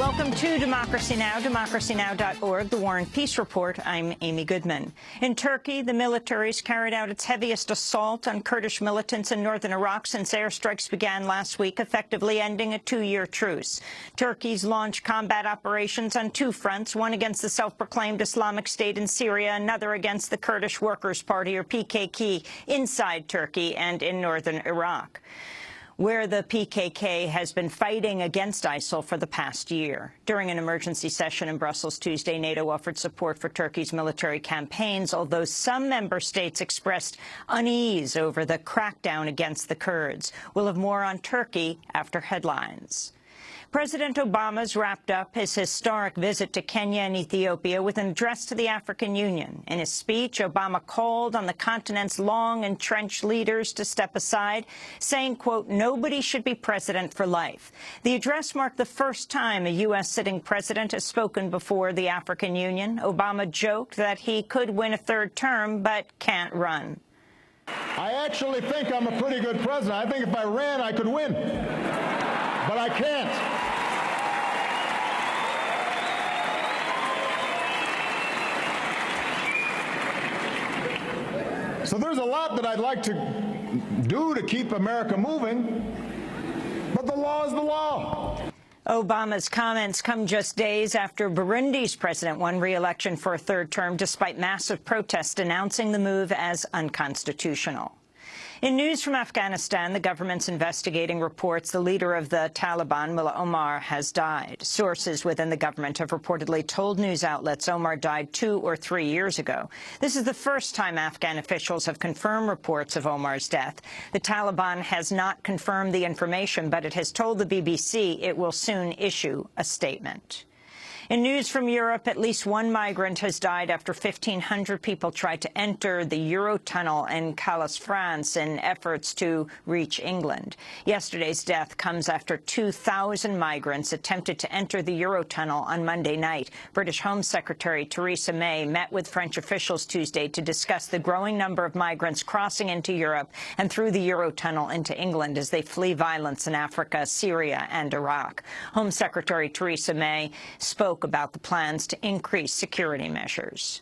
Welcome to Democracy Now!, democracynow.org, the War and Peace Report. I'm Amy Goodman. In Turkey, the military's carried out its heaviest assault on Kurdish militants in northern Iraq since airstrikes began last week, effectively ending a two-year truce. Turkey's launched combat operations on two fronts, one against the self-proclaimed Islamic State in Syria, another against the Kurdish Workers' Party, or PKK, inside Turkey and in northern Iraq, where the PKK has been fighting against ISIL for the past year. During an emergency session in Brussels Tuesday, NATO offered support for Turkey's military campaigns, although some member states expressed unease over the crackdown against the Kurds. We'll have more on Turkey after headlines. President Obama's wrapped up his historic visit to Kenya and Ethiopia with an address to the African Union. In his speech, Obama called on the continent's long-entrenched leaders to step aside, saying, quote, "Nobody should be president for life." The address marked the first time a U.S. sitting president has spoken before the African Union. Obama joked that he could win a third term but can't run. I actually think I'm a pretty good president. I think if I ran, I could win. But I can't. So there's a lot that I'd like to do to keep America moving, but the law is the law. Obama's comments come just days after Burundi's president won re-election for a third term, despite massive protests denouncing the move as unconstitutional. In news from Afghanistan, the government's investigating reports the leader of the Taliban, Mullah Omar, has died. Sources within the government have reportedly told news outlets Omar died 2 or 3 years ago. This is the first time Afghan officials have confirmed reports of Omar's death. The Taliban has not confirmed the information, but it has told the BBC it will soon issue a statement. In news from Europe, at least one migrant has died after 1,500 people tried to enter the Eurotunnel in Calais, France, in efforts to reach England. Yesterday's death comes after 2,000 migrants attempted to enter the Eurotunnel on Monday night. British Home Secretary Theresa May met with French officials Tuesday to discuss the growing number of migrants crossing into Europe and through the Eurotunnel into England as they flee violence in Africa, Syria and Iraq. Home Secretary Theresa May spoke about the plans to increase security measures.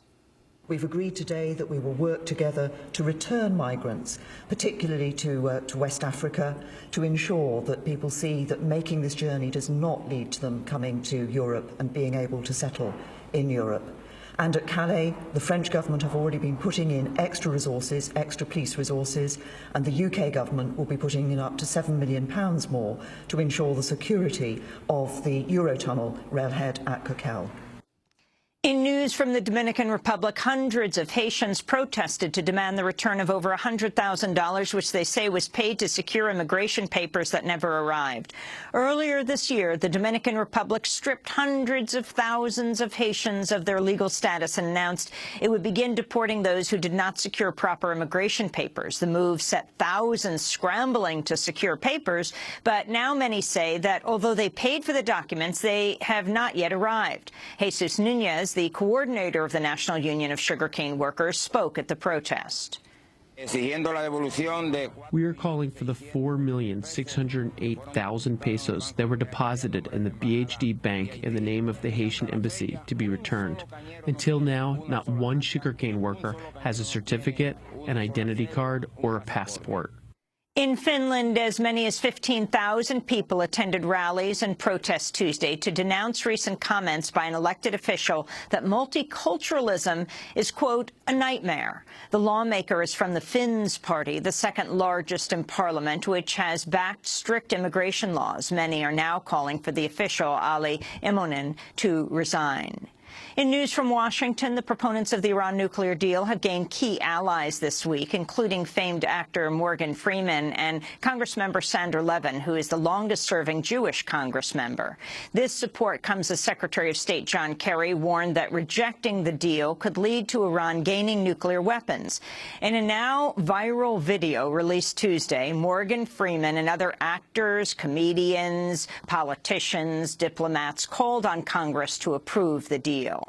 We've agreed today that we will work together to return migrants, particularly to West Africa, to ensure that people see that making this journey does not lead to them coming to Europe and being able to settle in Europe. And at Calais, the French government have already been putting in extra resources, extra police resources, and the UK government will be putting in up to £7 million more to ensure the security of the Eurotunnel railhead at Coquelles. In news from the Dominican Republic, hundreds of Haitians protested to demand the return of over $100,000, which they say was paid to secure immigration papers that never arrived. Earlier this year, the Dominican Republic stripped hundreds of thousands of Haitians of their legal status and announced it would begin deporting those who did not secure proper immigration papers. The move set thousands scrambling to secure papers, but now many say that although they paid for the documents, they have not yet arrived. Jesus Nunez, the coordinator of the National Union of Sugarcane Workers, spoke at the protest. We are calling for the 4,608,000 pesos that were deposited in the BHD Bank in the name of the Haitian Embassy to be returned. Until now, not one sugarcane worker has a certificate, an identity card, or a passport. In Finland, as many as 15,000 people attended rallies and protests Tuesday to denounce recent comments by an elected official that multiculturalism is, quote, a nightmare. The lawmaker is from the Finns Party, the second largest in parliament, which has backed strict immigration laws. Many are now calling for the official, Ali Immonen, to resign. In news from Washington, the proponents of the Iran nuclear deal have gained key allies this week, including famed actor Morgan Freeman and Congressmember Sander Levin, who is the longest-serving Jewish Congress member. This support comes as Secretary of State John Kerry warned that rejecting the deal could lead to Iran gaining nuclear weapons. In a now viral video released Tuesday, Morgan Freeman and other actors, comedians, politicians, diplomats called on Congress to approve the deal.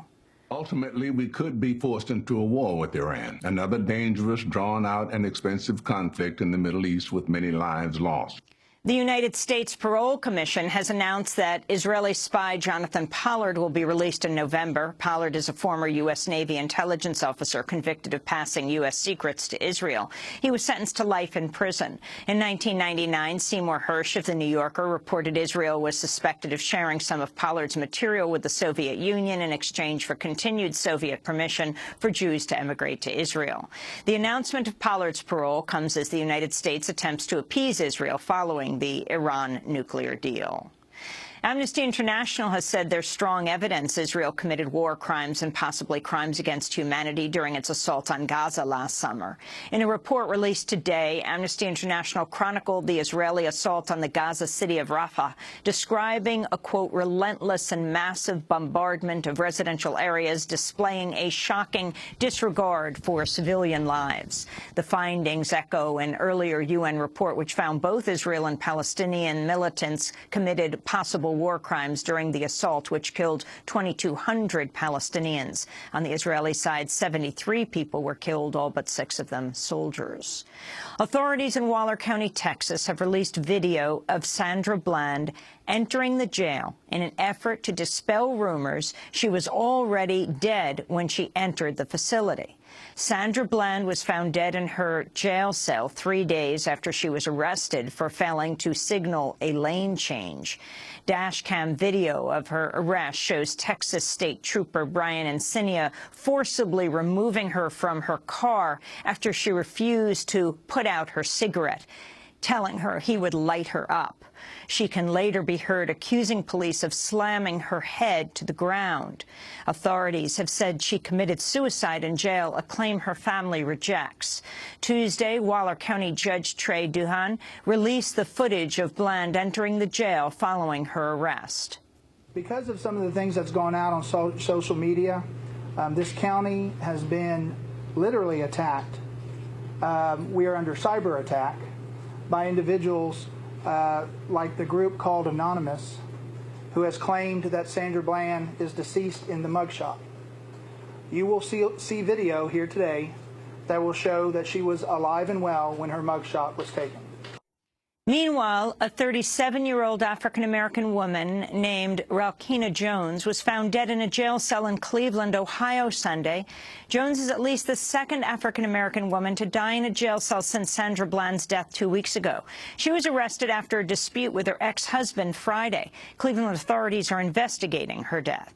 Ultimately, we could be forced into a war with Iran, another dangerous, drawn-out, and expensive conflict in the Middle East with many lives lost. The United States Parole Commission has announced that Israeli spy Jonathan Pollard will be released in November. Pollard is a former U.S. Navy intelligence officer convicted of passing U.S. secrets to Israel. He was sentenced to life in prison. In 1999, Seymour Hersh of The New Yorker reported Israel was suspected of sharing some of Pollard's material with the Soviet Union in exchange for continued Soviet permission for Jews to emigrate to Israel. The announcement of Pollard's parole comes as the United States attempts to appease Israel following the Iran nuclear deal. Amnesty International has said there's strong evidence Israel committed war crimes and possibly crimes against humanity during its assault on Gaza last summer. In a report released today, Amnesty International chronicled the Israeli assault on the Gaza city of Rafah, describing a, quote, relentless and massive bombardment of residential areas, displaying a shocking disregard for civilian lives. The findings echo an earlier UN report which found both Israel and Palestinian militants committed possible war crimes during the assault, which killed 2,200 Palestinians. On the Israeli side, 73 people were killed, all but 6 of them soldiers. Authorities in Waller County, Texas, have released video of Sandra Bland entering the jail in an effort to dispel rumors she was already dead when she entered the facility. Sandra Bland was found dead in her jail cell 3 days after she was arrested for failing to signal a lane change. Dash cam video of her arrest shows Texas State Trooper Brian Encinia forcibly removing her from her car after she refused to put out her cigarette, telling her he would light her up. She can later be heard accusing police of slamming her head to the ground. Authorities have said she committed suicide in jail, a claim her family rejects. Tuesday, Waller County Judge Trey Duhan released the footage of Bland entering the jail following her arrest. Because of some of the things that's gone out on social media, this county has been literally attacked. We are under cyber attack by individuals like the group called Anonymous, who has claimed that Sandra Bland is deceased in the mugshot. You will see video here today that will show that she was alive and well when her mugshot was taken. Meanwhile, a 37-year-old African-American woman named Ralkina Jones was found dead in a jail cell in Cleveland, Ohio, Sunday. Jones is at least the second African-American woman to die in a jail cell since Sandra Bland's death 2 weeks ago. She was arrested after a dispute with her ex-husband Friday. Cleveland authorities are investigating her death.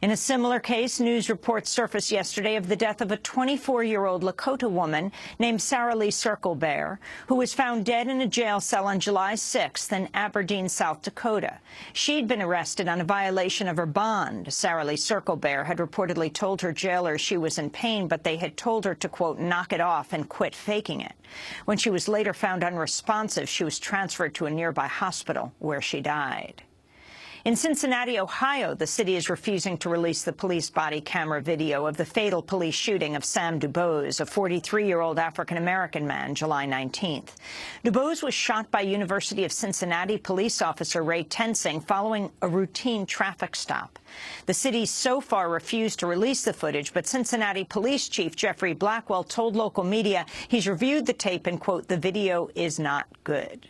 In a similar case, news reports surfaced yesterday of the death of a 24-year-old Lakota woman named Sarah Lee Circlebear, who was found dead in a jail cell on July 6th in Aberdeen, South Dakota. She'd been arrested on a violation of her bond. Sarah Lee Circlebear had reportedly told her jailers she was in pain, but they had told her to, quote, knock it off and quit faking it. When she was later found unresponsive, she was transferred to a nearby hospital where she died. In Cincinnati, Ohio, the city is refusing to release the police body camera video of the fatal police shooting of Sam Dubose, a 43-year-old African-American man, July 19th. Dubose was shot by University of Cincinnati police officer Ray Tensing following a routine traffic stop. The city so far refused to release the footage, but Cincinnati Police Chief Jeffrey Blackwell told local media he's reviewed the tape and, quote, the video is not good.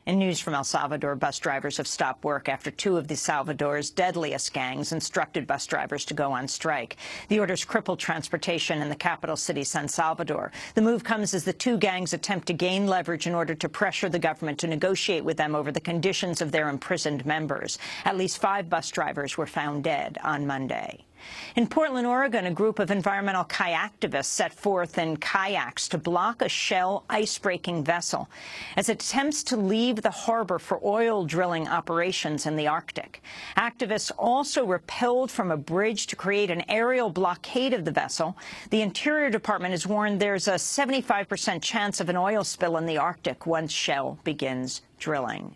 In news from El Salvador, bus drivers have stopped work after 2 of the Salvador's deadliest gangs instructed bus drivers to go on strike. The orders crippled transportation in the capital city, San Salvador. The move comes as the 2 gangs attempt to gain leverage in order to pressure the government to negotiate with them over the conditions of their imprisoned members. At least 5 bus drivers were found dead on Monday. In Portland, Oregon, a group of environmental kayaktivists set forth in kayaks to block a Shell ice-breaking vessel as it attempts to leave the harbor for oil drilling operations in the Arctic. Activists also rappelled from a bridge to create an aerial blockade of the vessel. The Interior Department has warned there's a 75% chance of an oil spill in the Arctic once Shell begins drilling.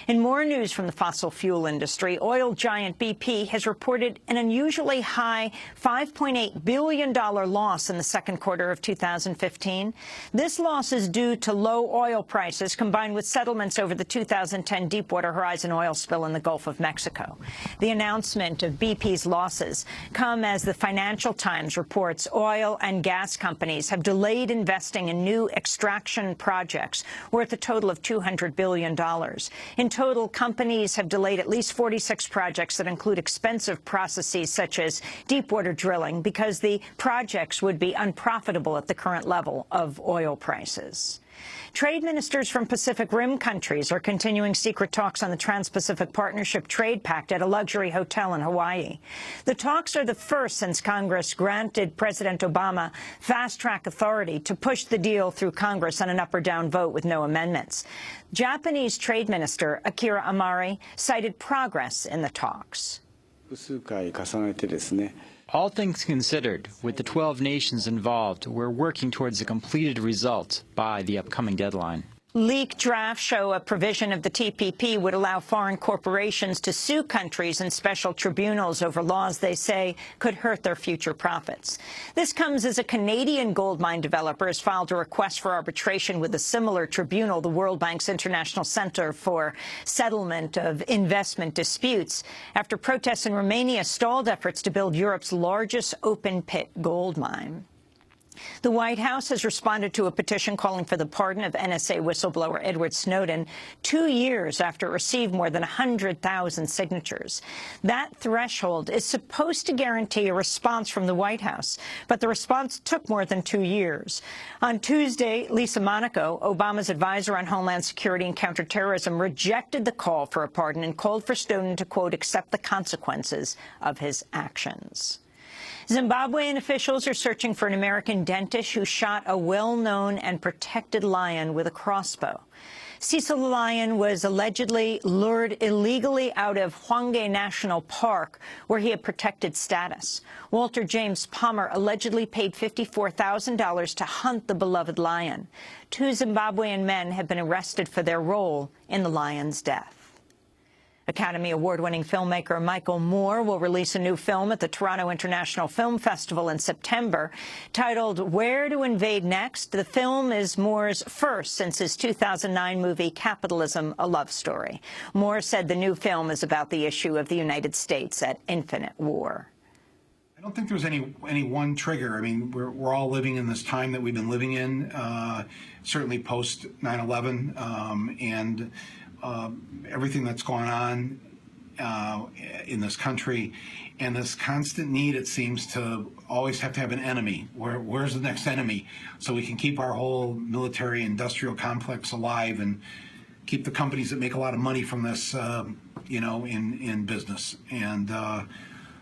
In more news from the fossil fuel industry, oil giant BP has reported an unusually high $5.8 billion loss in the second quarter of 2015. This loss is due to low oil prices combined with settlements over the 2010 Deepwater Horizon oil spill in the Gulf of Mexico. The announcement of BP's losses come as the Financial Times reports oil and gas companies have delayed investing in new extraction projects worth a total of $200 billion. In total, companies have delayed at least 46 projects that include expensive processes such as deepwater drilling because the projects would be unprofitable at the current level of oil prices. Trade ministers from Pacific Rim countries are continuing secret talks on the Trans-Pacific Partnership Trade Pact at a luxury hotel in Hawaii. The talks are the first since Congress granted President Obama fast-track authority to push the deal through Congress on an up-or-down vote with no amendments. Japanese Trade Minister Akira Amari cited progress in the talks. All things considered, with the 12 nations involved, we're working towards a completed result by the upcoming deadline. Leaked drafts show a provision of the TPP would allow foreign corporations to sue countries in special tribunals over laws they say could hurt their future profits. This comes as a Canadian gold mine developer has filed a request for arbitration with a similar tribunal, the World Bank's International Center for Settlement of Investment Disputes, after protests in Romania stalled efforts to build Europe's largest open-pit gold mine. The White House has responded to a petition calling for the pardon of NSA whistleblower Edward Snowden 2 years after it received more than 100,000 signatures. That threshold is supposed to guarantee a response from the White House, but the response took more than 2 years. On Tuesday, Lisa Monaco, Obama's advisor on Homeland Security and counterterrorism, rejected the call for a pardon and called for Snowden to, quote, accept the consequences of his actions. Zimbabwean officials are searching for an American dentist who shot a well-known and protected lion with a crossbow. Cecil the lion was allegedly lured illegally out of Hwange National Park, where he had protected status. Walter James Palmer allegedly paid $54,000 to hunt the beloved lion. 2 Zimbabwean men have been arrested for their role in the lion's death. Academy Award-winning filmmaker Michael Moore will release a new film at the Toronto International Film Festival in September. Titled Where to Invade Next, the film is Moore's first since his 2009 movie Capitalism, A Love Story. Moore said the new film is about the issue of the United States at infinite war. I don't think there's any one trigger. I mean, we're all living in this time that we've been living in, certainly post 9/11, and everything that's going on in this country, and this constant need, it seems, to always have to have an enemy. Where's the next enemy? So we can keep our whole military industrial complex alive and keep the companies that make a lot of money from this, you know, in business. And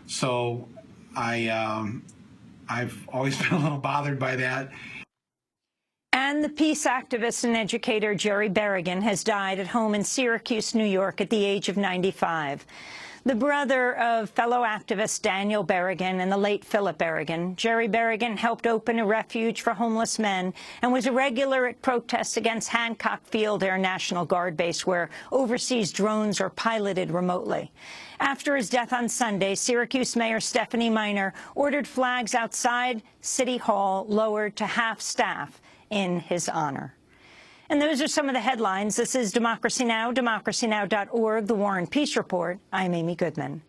so I've always been a little bothered by that. And the peace activist and educator Jerry Berrigan has died at home in Syracuse, New York, at the age of 95. The brother of fellow activist Daniel Berrigan and the late Philip Berrigan, Jerry Berrigan helped open a refuge for homeless men and was a regular at protests against Hancock Field Air National Guard Base, where overseas drones are piloted remotely. After his death on Sunday, Syracuse Mayor Stephanie Miner ordered flags outside City Hall lowered to half staff in his honor. And those are some of the headlines. This is Democracy Now!, democracynow.org, The War and Peace Report. I'm Amy Goodman.